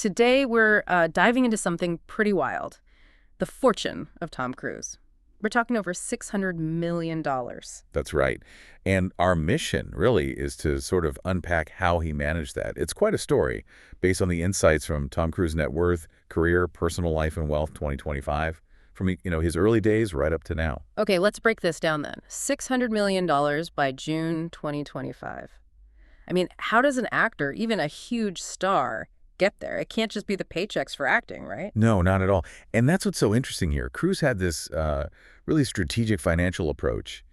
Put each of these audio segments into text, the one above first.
Today we're diving into something pretty wild. The fortune of Tom Cruise. We're talking over $600 million. That's right. And our mission, really, is to sort of unpack how he managed that. It's quite a story, based on the insights from Tom Cruise Net Worth, Career, Personal Life and Wealth 2025, from his early days right up to now. Okay, let's break this down then. $600 million by June 2025. I mean, how does an actor, even a huge star, get there? It can't just be the paychecks for acting, right? No, not at all. And that's what's so interesting here. Cruise had this really strategic financial approach.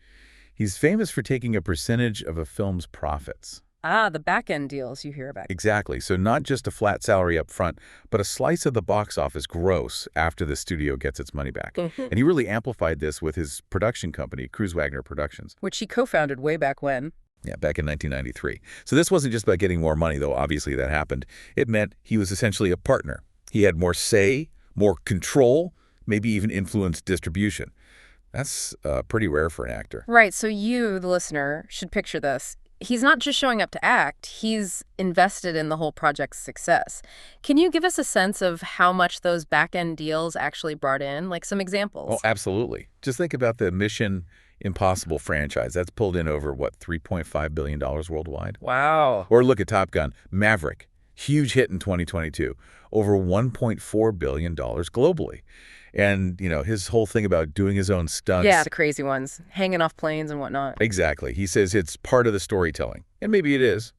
He's famous for taking a percentage of a film's profits. Ah, the back-end deals you hear about. Exactly. So not just a flat salary up front, but a slice of the box office gross after the studio gets its money back. And he really amplified this with his production company, Wagner Productions. Which he co-founded way back when. Yeah, back in 1993. So this wasn't just about getting more money, though obviously that happened. It meant he was essentially a partner. He had more say, more control, maybe even influenced distribution. That's pretty rare for an actor. Right, so you, the listener, should picture this. He's not just showing up to act, he's invested in the whole project's success. Can you give us a sense of how much those back-end deals actually brought in? Like some examples? Oh, absolutely. Just think about the Mission Impossible franchise. That's pulled in over, what, $3.5 billion worldwide? Wow. Or look at Top Gun, Maverick. Huge hit in 2022. Over $1.4 billion globally. And, his whole thing about doing his own stunts. Yeah, the crazy ones, hanging off planes and whatnot. Exactly. He says it's part of the storytelling. And maybe it is.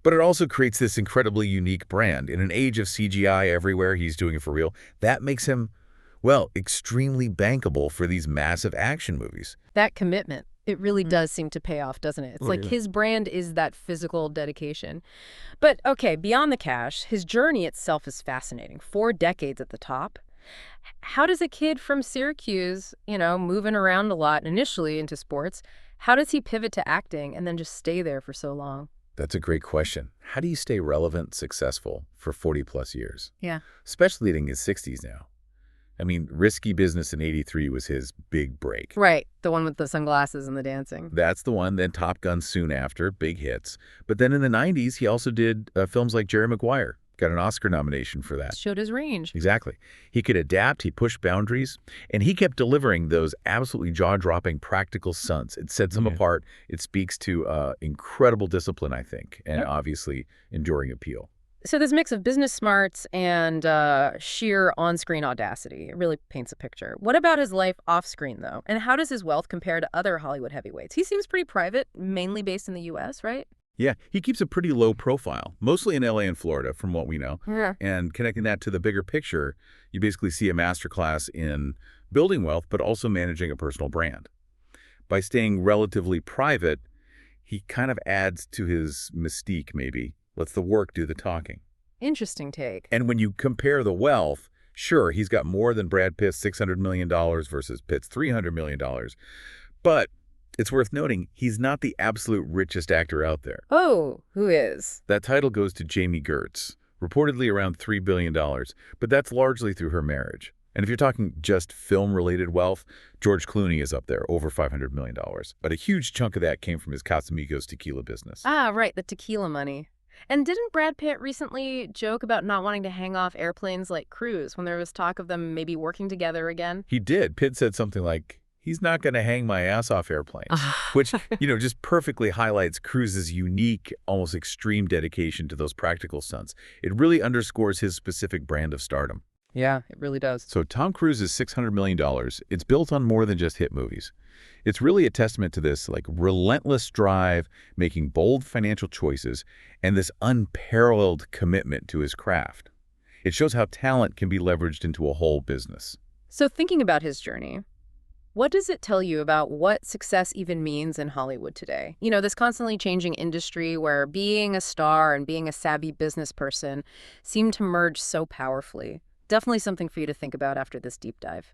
But it also creates this incredibly unique brand. In an age of CGI everywhere, he's doing it for real. That makes him, well, extremely bankable for these massive action movies. That commitment, it really does seem to pay off, doesn't it? It's like his brand is that physical dedication. But, okay, beyond the cash, his journey itself is fascinating. 4 decades at the top. How does a kid from Syracuse, moving around a lot initially into sports, how does he pivot to acting and then just stay there for so long? That's a great question. How do you stay relevant, successful for 40-plus years? Yeah. Especially in his 60s now. I mean, Risky Business in '83 was his big break. Right, the one with the sunglasses and the dancing. That's the one. Then Top Gun soon after, big hits. But then in the 90s, he also did films like Jerry Maguire. Got an Oscar nomination for that. Showed his range. Exactly. He could adapt, he pushed boundaries, and he kept delivering those absolutely jaw-dropping practical stunts. It sets him apart. It speaks to incredible discipline, I think, and obviously enduring appeal. So this mix of business smarts and sheer on-screen audacity, it really paints a picture. What about his life off-screen, though? And how does his wealth compare to other Hollywood heavyweights? He seems pretty private, mainly based in the U.S., right? Yeah, he keeps a pretty low profile, mostly in L.A. and Florida, from what we know. Yeah. And connecting that to the bigger picture, you basically see a masterclass in building wealth, but also managing a personal brand. By staying relatively private, he kind of adds to his mystique, maybe. Lets the work do the talking. Interesting take. And when you compare the wealth, sure, he's got more than Brad Pitt's $600 million versus Pitt's $300 million. But it's worth noting, he's not the absolute richest actor out there. Oh, who is? That title goes to Jamie Gertz, reportedly around $3 billion, but that's largely through her marriage. And if you're talking just film-related wealth, George Clooney is up there, over $500 million. But a huge chunk of that came from his Casamigos tequila business. Ah, right, the tequila money. And didn't Brad Pitt recently joke about not wanting to hang off airplanes like Cruise when there was talk of them maybe working together again? He did. Pitt said something like, he's not going to hang my ass off airplanes, which, just perfectly highlights Cruise's unique, almost extreme dedication to those practical stunts. It really underscores his specific brand of stardom. Yeah, it really does. So Tom Cruise's $600 million, it's built on more than just hit movies. It's really a testament to this relentless drive, making bold financial choices, and this unparalleled commitment to his craft. It shows how talent can be leveraged into a whole business. So thinking about his journey, what does it tell you about what success even means in Hollywood today? This constantly changing industry where being a star and being a savvy business person seem to merge so powerfully. Definitely something for you to think about after this deep dive.